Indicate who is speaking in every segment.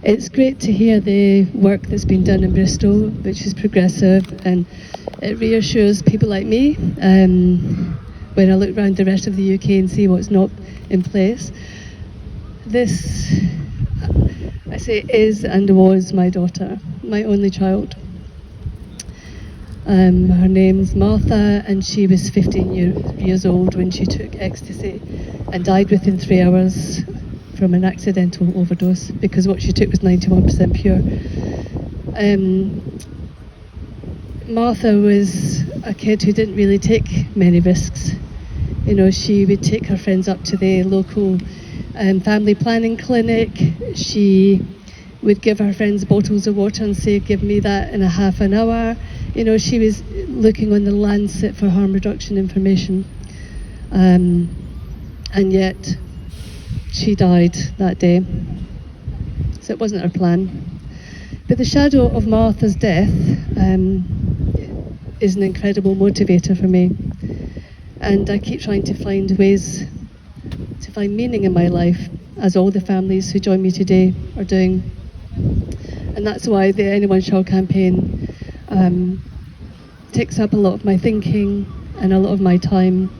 Speaker 1: It's great to hear the work that's been done in Bristol, which is progressive, and it reassures people like me when I look around the rest of the UK and see what's not in place. This, I say, is and was my daughter, my only child. Her name's Martha, and she was 15 years old when she took ecstasy and died within 3 hours from an accidental overdose, because what she took was 91% pure. Martha was a kid who didn't really take many risks. You know, she would take her friends up to the local family planning clinic. She would give her friends bottles of water and say, "Give me that in a half an hour." You know, she was looking on the Lancet for harm reduction information. And yet she died that day. So it wasn't her plan. But the shadow of Martha's death is an incredible motivator for me. And I keep trying to find ways to find meaning in my life, as all the families who join me today are doing. And that's why the Anyone Shall campaign takes up a lot of my thinking and a lot of my time.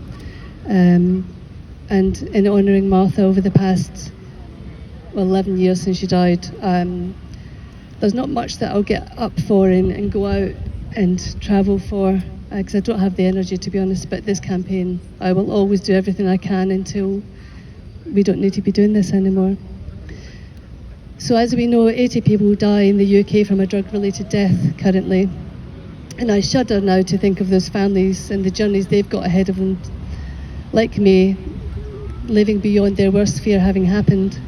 Speaker 1: And in honouring Martha over the past 11 years since she died, there's not much that I'll get up for and go out and travel for, because I don't have the energy, to be honest. But this campaign, I will always do everything I can until we don't need to be doing this anymore. So as we know, 80 people die in the UK from a drug-related death currently. And I shudder now to think of those families and the journeys they've got ahead of them, like me, living beyond their worst fear having happened.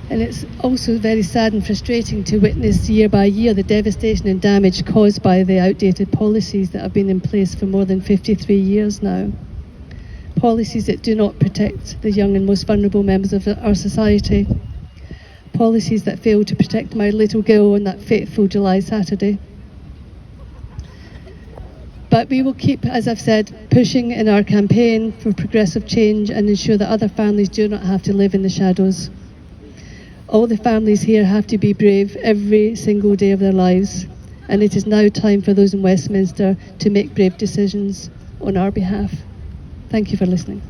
Speaker 1: And it's also very sad and frustrating to witness year by year the devastation and damage caused by the outdated policies that have been in place for more than 53 years now. Policies that do not protect the young and most vulnerable members of our society. Policies that fail to protect my little girl on that fateful July Saturday. But we will keep, as I've said, pushing in our campaign for progressive change and ensure that other families do not have to live in the shadows. All the families here have to be brave every single day of their lives, and it is now time for those in Westminster to make brave decisions on our behalf. Thank you for listening.